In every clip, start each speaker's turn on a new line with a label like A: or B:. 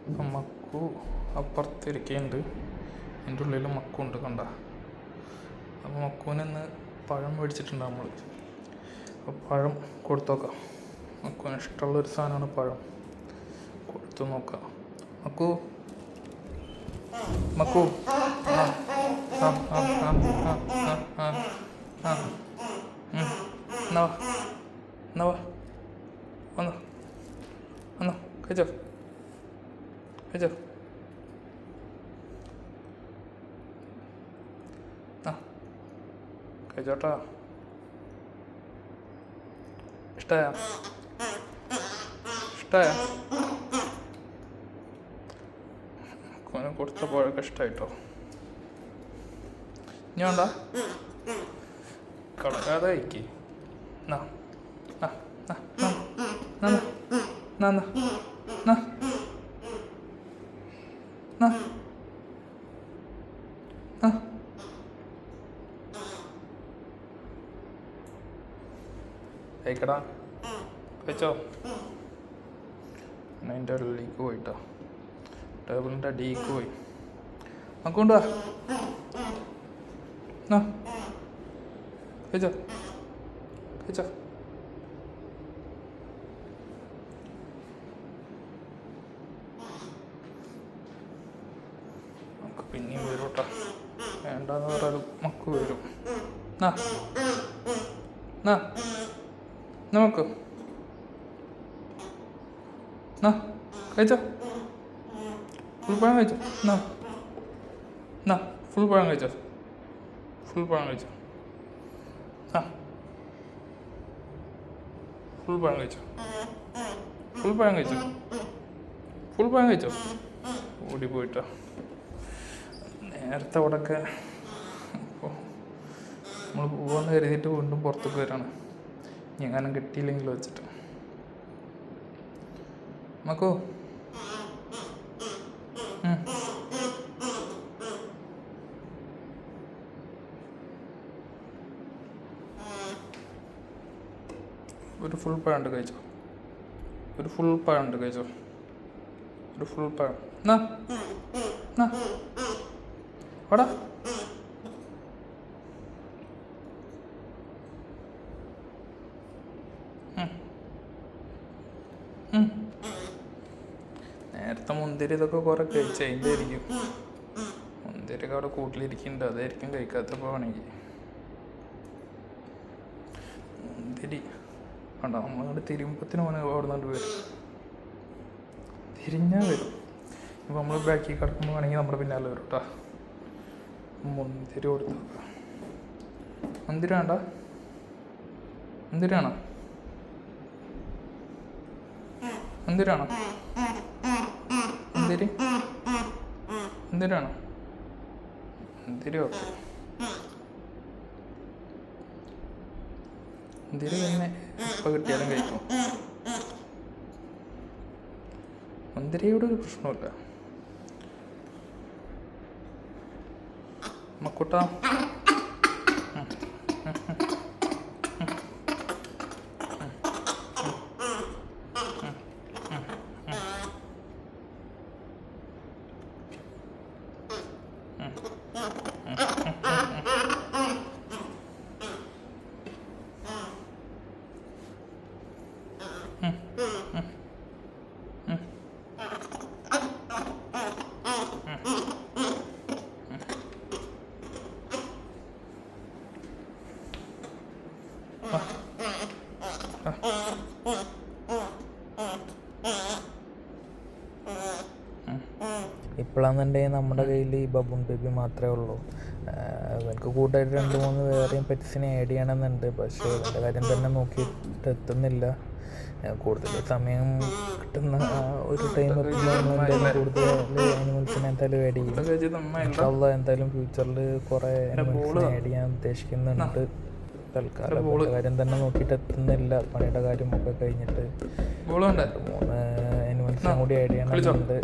A: അപ്പം മക്കു അപ്പുറത്തിരിക്കുന്നുണ്ട്, എൻ്റെ ഉള്ളിൽ മക്കുണ്ട് കണ്ട. അപ്പോൾ മക്കുവിനിന്ന് പഴം മേടിച്ചിട്ടുണ്ട് നമ്മൾ. അപ്പോൾ പഴം കൊടുത്തു നോക്കാം. മക്കുവിന് ഇഷ്ടമുള്ളൊരു സാധനമാണ് പഴം. കൊടുത്തു നോക്കാം. മക്കു മക്കു ആ ആ ആ ആ ആ ആ ആ എന്നാ വാ എന്നാ വാ വന്നോ വന്നോ കഴിച്ചോ കഴിച്ചോ. ആ കഴിച്ചോട്ടാ. ഇഷ്ടമായ ഇഷ്ടമായ കൊനെ കൊടുത്ത പോഴൊക്കെ ഇഷ്ടമായിട്ടോ. ഇനി വേണ്ട കളകാതെ കഴിക്ക്. എന്നാ കഴിക്കടാ കഴിച്ചോ. അതിൻ്റെ ഉള്ളിലേക്ക് പോയിട്ടോ, ടേബിളിൻ്റെ അടിയിലേക്ക് പോയി. നോക്കൊണ്ടു വാ കഴിച്ചോ കഴിച്ചോ. നമുക്ക് പിന്നെയും വരും കേട്ടോ. വേണ്ടെന്ന് പറയാലും മക്ക് വരും. നമുക്ക് കഴിച്ചോ. ഫുൾ പഴം കഴിച്ചോ. ഫുൾ പഴം കഴിച്ചോ. ഫുൾ പഴം കഴിച്ചോ. ഫുൾ പഴം കഴിച്ചോ. ഫുൾ പഴം കഴിച്ചോ. ഫുൾ പഴം കഴിച്ചോ. ഓടിപ്പോയിട്ടോ. നേരത്തെ അവിടെയൊക്കെ അപ്പോൾ നമ്മൾ പോകാമെന്ന് കരുതിയിട്ട് വീണ്ടും പുറത്തേക്ക് വരാണ്. എങ്ങാനും കിട്ടിയില്ലെങ്കിൽ വെച്ചിട്ട്. മക്കോ ഒരു ഫുൾ പഴം കഴിച്ചോ. ഒരു ഫുൾ പഴം കഴിച്ചോ. ഒരു ഫുൾ പഴം അവിടെ നേരത്തെ മുന്തിരി ഇതൊക്കെ കുറെ കഴിച്ചതിൻ്റെ ആയിരിക്കും. മുന്തിരിയൊക്കെ അവിടെ കൂട്ടിലിരിക്കുന്നുണ്ട്, അതായിരിക്കും കഴിക്കാത്തപ്പോൾ വേണമെങ്കിൽ. മുന്തിരി വേണ്ട, നമ്മളിങ്ങോട്ട് തിരുമ്പത്തിന് പോകാൻ അവിടെ നിന്നുകൊണ്ട് വരും. തിരിഞ്ഞാൽ വരും. ഇപ്പം നമ്മൾ ബാക്കിൽ കിടക്കുമ്പോൾ വേണമെങ്കിൽ നമ്മുടെ പിന്നാലെ വരും കേട്ടോ. മുന്തിരി കൊടുത്തു. മുന്തിരി വേണ്ട. മുന്തിരിയാണോ മുന്തിരിയാണോ മുന്തിരി മുന്തിരിയാണോ മുന്തിരി ഓക്കെ. മുന്തിരി പിന്നെ എപ്പോൾ കിട്ടിയാലും കഴിക്കും. മുന്തിരിയോട് ഒരു പ്രശ്നമില്ല. മക്കുട്ടാ
B: ഇപ്പോഴാണെന്നുണ്ടെങ്കിൽ നമ്മുടെ കയ്യിൽ ഈ ബബൂൺ ബേബി മാത്രമേ ഉള്ളൂ. എനിക്ക് കൂട്ടായിട്ട് 2-3 വേറെയും പെറ്റ്സിനെ ആഡ് ചെയ്യണമെന്നുണ്ട്. പക്ഷേ അതിൻ്റെ കാര്യം തന്നെ നോക്കിയിട്ട് എത്തുന്നില്ല. കൂടുതൽ സമയം കിട്ടുന്ന ഒരു ടൈം എത്തുമ്പോൾ കൂടുതൽ ആനിമൽസിനെ എന്തായാലും ആഡ് ചെയ്യും. എന്തായാലും ഫ്യൂച്ചറിൽ കുറേ ആനിമൽസിനെ ആഡ് ചെയ്യാൻ ഉദ്ദേശിക്കുന്നുണ്ട്. തൽക്കാലം കാര്യം തന്നെ നോക്കിയിട്ട് എത്തുന്നില്ല. പണിയുടെ കാര്യമൊക്കെ കഴിഞ്ഞിട്ട് 3 ആനിമൽസിനെ കൂടി ആഡ് ചെയ്യണമെന്നുണ്ട്.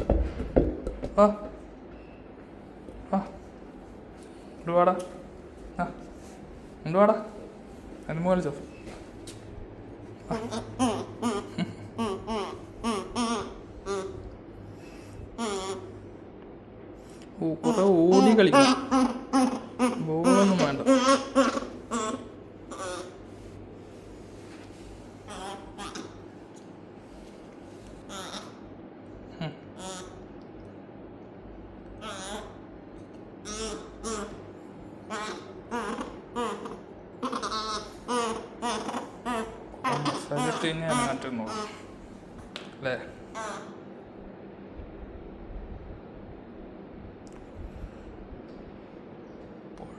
A: വാടാ വാടാ അതിന് കളിച്ചോ. കുറെ ഓടി കളിക്കണം. ബോളൊന്നും വേണ്ട. മസാല ഇട്ട് കഴിഞ്ഞാൽ മാറ്റുന്നു അല്ലേ?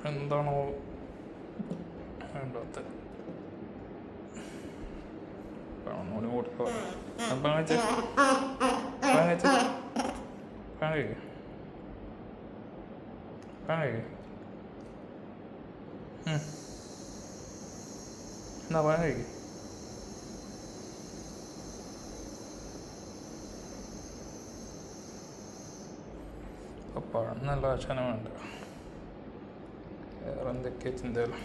A: എന്താണോ വേണ്ടാത്ത ഒന്നുകൂടി കൊടുക്കുക. എന്താ പഴം കഴിക്കും? പഴം നല്ല ആശാനം വേണ്ട, വേറെ എന്തൊക്കെയാ ചിന്തകളും.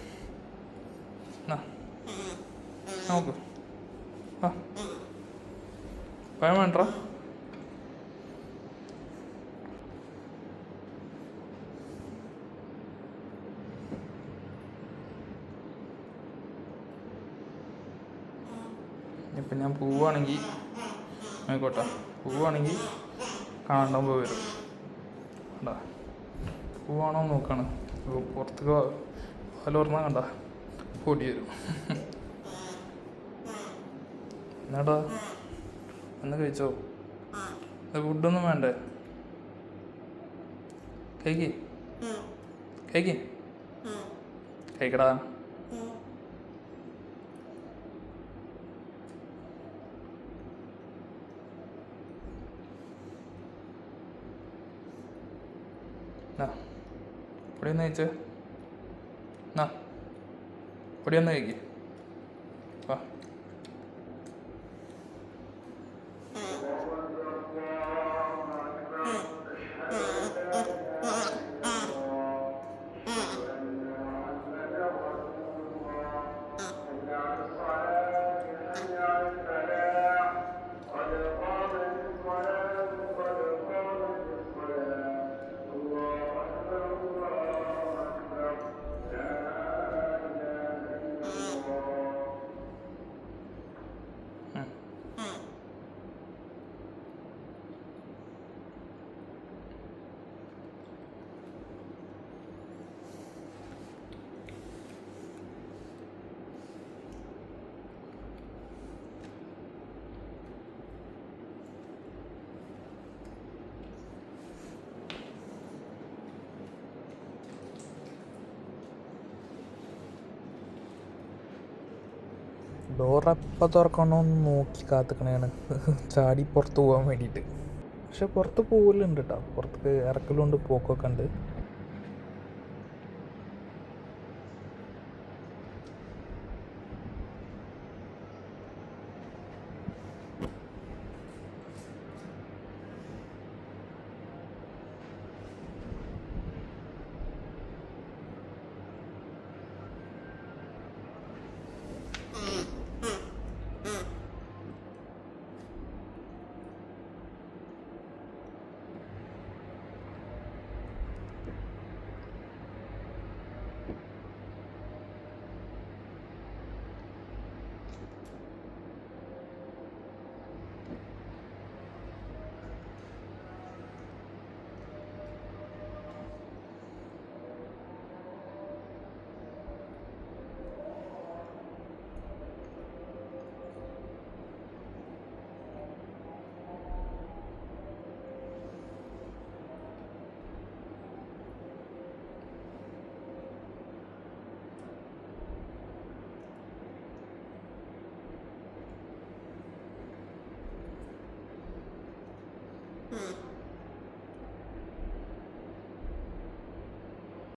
A: നോക്ക്, ആ പഴം വേണ്ട. ഇപ്പം ഞാൻ പോവുകയാണെങ്കിൽ ആയിക്കോട്ടെ, പോവുകയാണെങ്കിൽ കാണുമ്പോൾ വരും. കണ്ട പോവാണോ നോക്കാണ്. പുറത്തേക്ക് പാല് പറഞ്ഞാൽ കണ്ട പൊടി വരും. എന്നാടാ ഒന്ന് കഴിച്ചോ? ഫുഡൊന്നും വേണ്ടേ? കഴിക്കടാ. പൊടിയൊന്ന് കഴിച്ച് പൊടിയൊന്ന് കഴിക്ക്. വാ
B: ഡോറെപ്പം തുറക്കണമെന്ന് നോക്കി കാത്തുക്കണേണ് ചാടി പുറത്ത് പോകാൻ വേണ്ടിയിട്ട്. പക്ഷെ പുറത്ത് പോകലുണ്ട് കേട്ടോ, പുറത്തേക്ക് ഇറക്കലുണ്ട്, പോക്കൊക്കെ ഉണ്ട്.